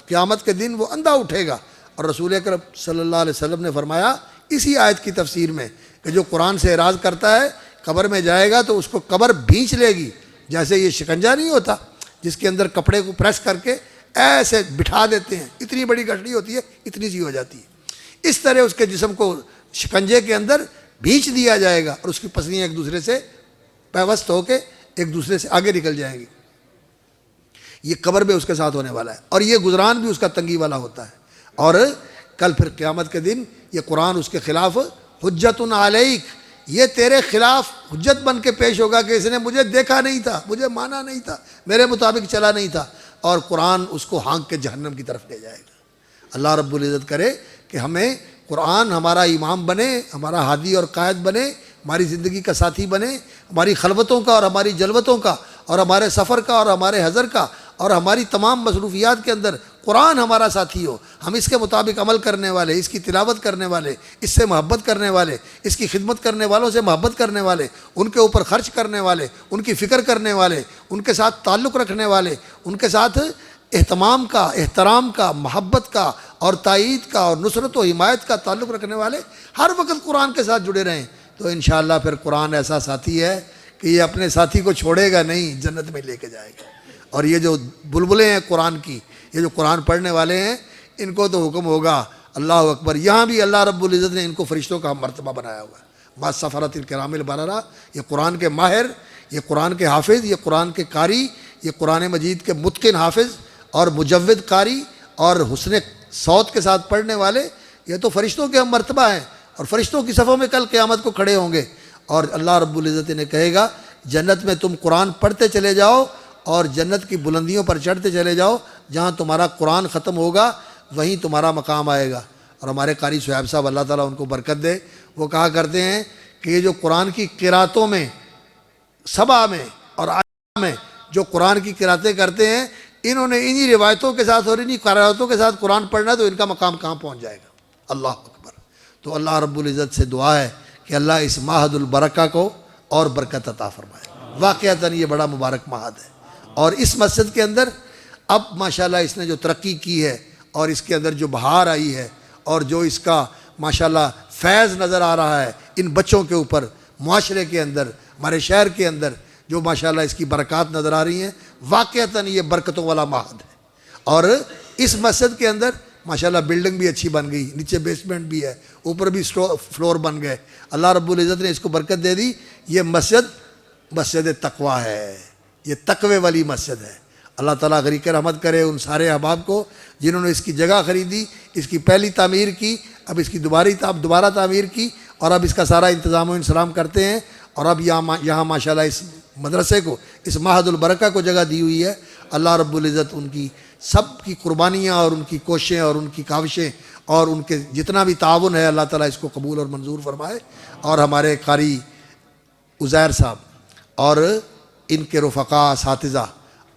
قیامت کے دن وہ اندھا اٹھے گا۔ اور رسول اکرم صلی اللہ علیہ وسلم نے فرمایا اسی آیت کی تفسیر میں کہ جو قرآن سے اعراض کرتا ہے قبر میں جائے گا تو اس کو قبر بھینچ لے گی، جیسے یہ شکنجہ نہیں ہوتا جس کے اندر کپڑے کو پریس کر کے ایسے بٹھا دیتے ہیں، اتنی بڑی گٹھڑی ہوتی ہے، اتنی سی ہو جاتی ہے، اس طرح اس کے جسم کو شکنجے کے اندر بھینچ دیا جائے گا، اور اس کی پسلیاں ایک دوسرے سے پیوست ہو کے ایک دوسرے سے آگے نکل جائیں گی۔ یہ قبر بھی اس کے ساتھ ہونے والا ہے، اور یہ گزران بھی اس کا تنگی والا ہوتا ہے، اور کل پھر قیامت کے دن یہ قرآن اس کے خلاف حجت علیک، یہ تیرے خلاف حجت بن کے پیش ہوگا کہ اس نے مجھے دیکھا نہیں تھا، مجھے مانا نہیں تھا، میرے مطابق چلا نہیں تھا، اور قرآن اس کو ہانک کے جہنم کی طرف لے جائے گا۔ اللہ رب العزت کرے کہ ہمیں قرآن ہمارا امام بنے، ہمارا ہادی اور قائد بنے، ہماری زندگی کا ساتھی بنے، ہماری خلوتوں کا اور ہماری جلوتوں کا اور ہمارے سفر کا اور ہمارے حضر کا اور ہماری تمام مصروفیات کے اندر قرآن ہمارا ساتھی ہو، ہم اس کے مطابق عمل کرنے والے، اس کی تلاوت کرنے والے، اس سے محبت کرنے والے، اس کی خدمت کرنے والوں سے محبت کرنے والے، ان کے اوپر خرچ کرنے والے، ان کی فکر کرنے والے، ان کے ساتھ تعلق رکھنے والے، ان کے ساتھ اہتمام کا، احترام کا، محبت کا اور تائید کا اور نصرت و حمایت کا تعلق رکھنے والے ہر وقت قرآن کے ساتھ جڑے رہیں، تو انشاءاللہ پھر قرآن ایسا ساتھی ہے کہ یہ اپنے ساتھی کو چھوڑے گا نہیں، جنت میں لے کے جائے گا۔ اور یہ جو بلبلیں ہیں قرآن کی، یہ جو قرآن پڑھنے والے ہیں، ان کو تو حکم ہوگا اللہ اکبر۔ یہاں بھی اللہ رب العزت نے ان کو فرشتوں کا مرتبہ بنایا ہوا ہے، ما سفرت الکرام البررہ، یہ قرآن کے ماہر، یہ قرآن کے حافظ، یہ قرآن کے قاری، یہ قرآن مجید کے متقن حافظ اور مجود قاری اور حسن صوت کے ساتھ پڑھنے والے، یہ تو فرشتوں کے ہم مرتبہ ہیں، اور فرشتوں کی صفوں میں کل قیامت کو کھڑے ہوں گے، اور اللہ رب العزت نے کہے گا جنت میں تم قرآن پڑھتے چلے جاؤ اور جنت کی بلندیوں پر چڑھتے چلے جاؤ، جہاں تمہارا قرآن ختم ہوگا وہیں تمہارا مقام آئے گا۔ اور ہمارے قاری صہیب صاحب اللہ تعالیٰ ان کو برکت دے، وہ کہا کرتے ہیں کہ یہ جو قرآن کی قراتوں میں، سبا میں اور عشرہ میں جو قرآن کی قراتیں کرتے ہیں، انہوں نے انہی روایتوں کے ساتھ اور انہی قراتوں کے ساتھ قرآن پڑھنا، تو ان کا مقام کہاں پہنچ جائے گا۔ اللہ اکبر۔ تو اللہ رب العزت سے دعا ہے کہ اللہ اس ماہد البرکہ کو اور برکت عطا فرمائے۔ واقعتاً یہ بڑا مبارک ماہد ہے، اور اس مسجد کے اندر اب ماشاءاللہ اس نے جو ترقی کی ہے، اور اس کے اندر جو بہار آئی ہے، اور جو اس کا ماشاءاللہ فیض نظر آ رہا ہے ان بچوں کے اوپر، معاشرے کے اندر، ہمارے شہر کے اندر جو ماشاءاللہ اس کی برکات نظر آ رہی ہیں، واقعتاً یہ برکتوں والا ماہد ہے۔ اور اس مسجد کے اندر ماشاءاللہ بلڈنگ بھی اچھی بن گئی، نیچے بیسمنٹ بھی ہے، اوپر بھی فلور بن گئے، اللہ رب العزت نے اس کو برکت دے دی۔ یہ مسجد تقویٰ ہے، یہ تقوی والی مسجد ہے۔ اللہ تعالیٰ غریق رحمت کرے ان سارے احباب کو جنہوں نے اس کی جگہ خریدی، اس کی پہلی تعمیر کی، اب اس کی دوبارہ تعمیر کی، اور اب اس کا سارا انتظام و انسلام کرتے ہیں، اور اب یہاں ماشاءاللہ اس مدرسے کو، اس ماہد البرکہ کو جگہ دی ہوئی ہے۔ اللہ رب العزت ان کی سب کی قربانیاں اور ان کی کوششیں اور ان کی کاوشیں اور ان کے جتنا بھی تعاون ہے، اللہ تعالیٰ اس کو قبول اور منظور فرمائے۔ اور ہمارے قاری عزیر صاحب اور ان کے رفقا، اساتذہ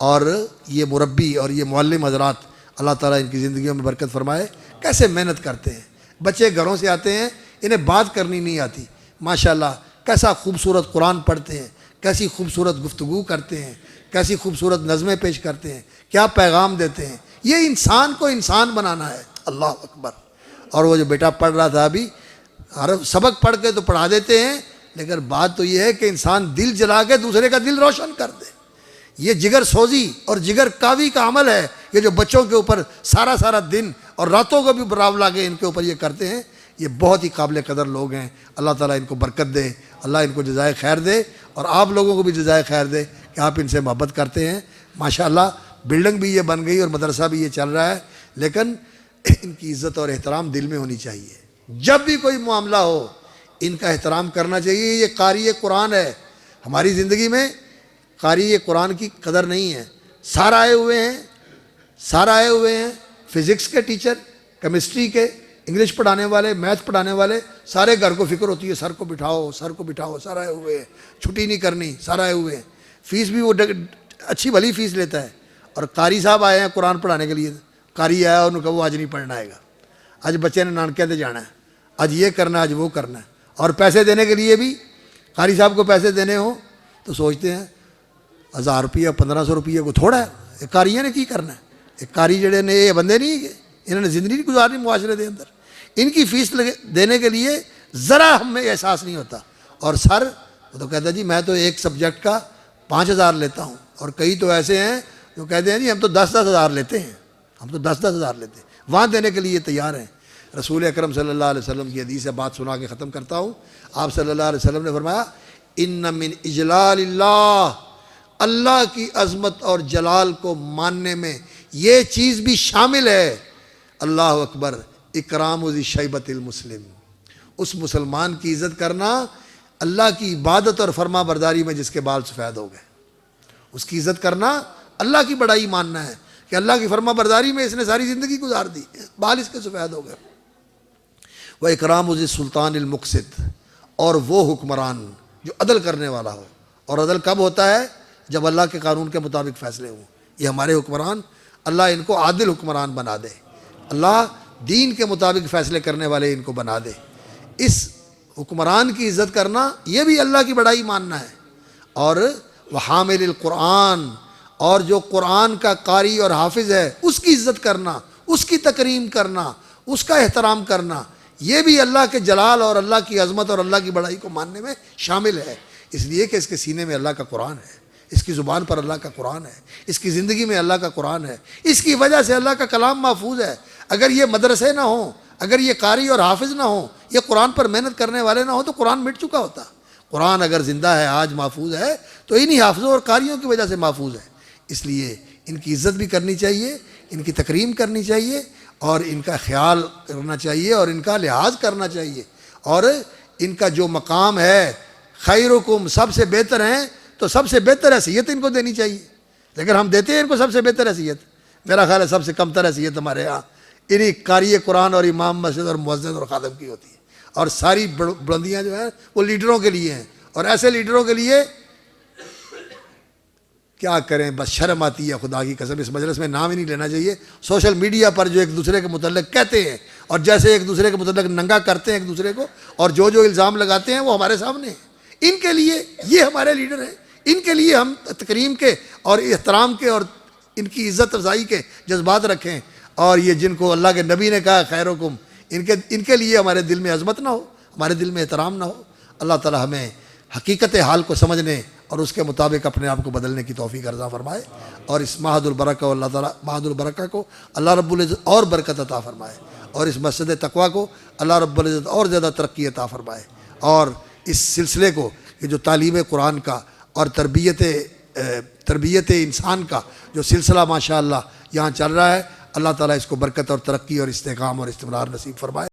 اور یہ مربی اور یہ معلم حضرات، اللہ تعالیٰ ان کی زندگیوں میں برکت فرمائے۔ کیسے محنت کرتے ہیں، بچے گھروں سے آتے ہیں، انہیں بات کرنی نہیں آتی، ماشاءاللہ کیسا خوبصورت قرآن پڑھتے ہیں، کیسی خوبصورت گفتگو کرتے ہیں، کیسی خوبصورت نظمیں پیش کرتے ہیں، کیا پیغام دیتے ہیں۔ یہ انسان کو انسان بنانا ہے۔ اللہ اکبر۔ اور وہ جو بیٹا پڑھ رہا تھا ابھی، سبق پڑھ کے تو پڑھا دیتے ہیں، لیکن بات تو یہ ہے کہ انسان دل جلا کے دوسرے کا دل روشن کر دے۔ یہ جگر سوزی اور جگر کاوی کا عمل ہے، یہ جو بچوں کے اوپر سارا دن اور راتوں کو بھی براو لاگے ان کے اوپر یہ کرتے ہیں، یہ بہت ہی قابل قدر لوگ ہیں۔ اللہ تعالیٰ ان کو برکت دے، اللہ ان کو جزائے خیر دے، اور آپ لوگوں کو بھی جزائے خیر دے کہ آپ ان سے محبت کرتے ہیں۔ ماشاءاللہ بلڈنگ بھی یہ بن گئی اور مدرسہ بھی یہ چل رہا ہے، لیکن ان کی عزت اور احترام دل میں ہونی چاہیے۔ جب بھی کوئی معاملہ ہو ان کا احترام کرنا چاہیے۔ یہ قاری قرآن ہے، ہماری زندگی میں قاری قرآن کی قدر نہیں ہے۔ سارا آئے ہوئے ہیں فزکس کے ٹیچر، کیمسٹری کے، انگلش پڑھانے والے، میتھ پڑھانے والے، سارے گھر کو فکر ہوتی ہے سر کو بٹھاؤ، سارا آئے ہوئے ہیں، چھٹی نہیں کرنی، سارا آئے ہوئے ہیں۔ فیس بھی وہ اچھی بھلی فیس لیتا ہے۔ اور قاری صاحب آئے ہیں قرآن پڑھانے کے لیے، قاری آیا اور انہوں نے کہا وہ آج نہیں پڑھنا آئے گا، آج بچے نے نانکے دے جانا ہے، آج یہ کرنا ہے، آج وہ کرنا ہے۔ اور پیسے دینے کے لیے بھی قاری صاحب کو پیسے دینے ہوں تو سوچتے ہیں 1000 روپیہ 1500 روپیہ کو تھوڑا ہے، ایک قاریہ نے کی کرنا ہے۔ ایک قاری جڑے نے یہ بندے نہیں ہے، انہوں نے زندگی نہیں گزارنی معاشرے دے اندر، ان کی فیس دینے کے لیے ذرا ہمیں احساس نہیں ہوتا۔ اور سر وہ تو کہتا ہے جی میں تو ایک سبجیکٹ کا 5000 لیتا ہوں، اور کئی تو ایسے ہیں جو کہتے ہیں جی ہم تو 10-10 ہزار لیتے ہیں، ہم تو 10-10 ہزار لیتے ہیں، وہاں دینے کے لیے تیار ہیں۔ رسول اکرم صلی اللہ علیہ وسلم کی حدیث سے بات سنا کے ختم کرتا ہوں۔ آپ صلی اللہ علیہ وسلم نے فرمایا ان من اجلال اللہ کی عظمت اور جلال کو ماننے میں یہ چیز بھی شامل ہے، اللہ اکبر، اکرام ذی شیبۃ المسلم، اس مسلمان کی عزت کرنا اللہ کی عبادت اور فرما برداری میں جس کے بال سفید ہو گئے، اس کی عزت کرنا اللہ کی بڑائی ماننا ہے کہ اللہ کی فرما برداری میں اس نے ساری زندگی گزار دی، بال اس کے سفید ہو گئے۔ وہ اکرام ذی سلطان المقسط، اور وہ حکمران جو عدل کرنے والا ہو، اور عدل کب ہوتا ہے؟ جب اللہ کے قانون کے مطابق فیصلے ہوں۔ یہ ہمارے حکمران، اللہ ان کو عادل حکمران بنا دے، اللہ دین کے مطابق فیصلے کرنے والے ان کو بنا دے۔ اس حکمران کی عزت کرنا یہ بھی اللہ کی بڑائی ماننا ہے۔ اور وہ حامل القرآن، اور جو قرآن کا قاری اور حافظ ہے اس کی عزت کرنا، اس کی تکریم کرنا، اس کا احترام کرنا، یہ بھی اللہ کے جلال اور اللہ کی عظمت اور اللہ کی بڑائی کو ماننے میں شامل ہے، اس لیے کہ اس کے سینے میں اللہ کا قرآن ہے، اس کی زبان پر اللہ کا قرآن ہے، اس کی زندگی میں اللہ کا قرآن ہے، اس کی وجہ سے اللہ کا کلام محفوظ ہے۔ اگر یہ مدرسے نہ ہوں، اگر یہ قاری اور حافظ نہ ہوں، یہ قرآن پر محنت کرنے والے نہ ہوں تو قرآن مٹ چکا ہوتا۔ قرآن اگر زندہ ہے، آج محفوظ ہے، تو انہی حافظوں اور قاریوں کی وجہ سے محفوظ ہے۔ اس لیے ان کی عزت بھی کرنی چاہیے، ان کی تکریم کرنی چاہیے، اور ان کا خیال کرنا چاہیے، اور ان کا لحاظ کرنا چاہیے، اور ان کا جو مقام ہے، خیرکم، سب سے بہتر ہیں، تو سب سے بہتر حیثیت ان کو دینی چاہیے۔ لیکن ہم دیتے ہیں ان کو سب سے بہتر حیثیت؟ میرا خیال ہے سب سے کم تر حیثیت ہمارے یہاں انہی قاری قرآن اور امام مسجد اور مؤذن اور خادم کی ہوتی ہے، اور ساری بلندیاں جو ہیں وہ لیڈروں کے لیے ہیں، اور ایسے لیڈروں کے لیے کیا کریں، بس شرم آتی ہے خدا کی قسم۔ اس مجلس میں نام ہی نہیں لینا چاہیے۔ سوشل میڈیا پر جو ایک دوسرے کے متعلق کہتے ہیں، اور جیسے ایک دوسرے کے متعلق ننگا کرتے ہیں ایک دوسرے کو، اور جو الزام لگاتے ہیں وہ ہمارے سامنے ہیں۔ ان کے لیے یہ ہمارے لیڈر ہیں، ان کے لیے ہم تکریم کے اور احترام کے اور ان کی عزت افزائی کے جذبات رکھیں، اور یہ جن کو اللہ کے نبی نے کہا خیرکم، ان کے لیے ہمارے دل میں عظمت نہ ہو، ہمارے دل میں احترام نہ ہو۔ اللہ تعالی ہمیں حقیقت حال کو سمجھنے اور اس کے مطابق اپنے آپ کو بدلنے کی توفیق عطا فرمائے، اور اس معہد البرکہ کو اللہ تعالیٰ معہد البرکہ کو اللہ رب العزت اور برکت عطا فرمائے، اور اس مسجد تقویٰ کو اللہ رب العزت اور زیادہ ترقی عطا فرمائے، اور اس سلسلے کو کہ جو تعلیم قرآن کا اور تربیت انسان کا جو سلسلہ ماشاءاللہ یہاں چل رہا ہے، اللہ تعالیٰ اس کو برکت اور ترقی اور استحکام اور استمرار نصیب فرمائے۔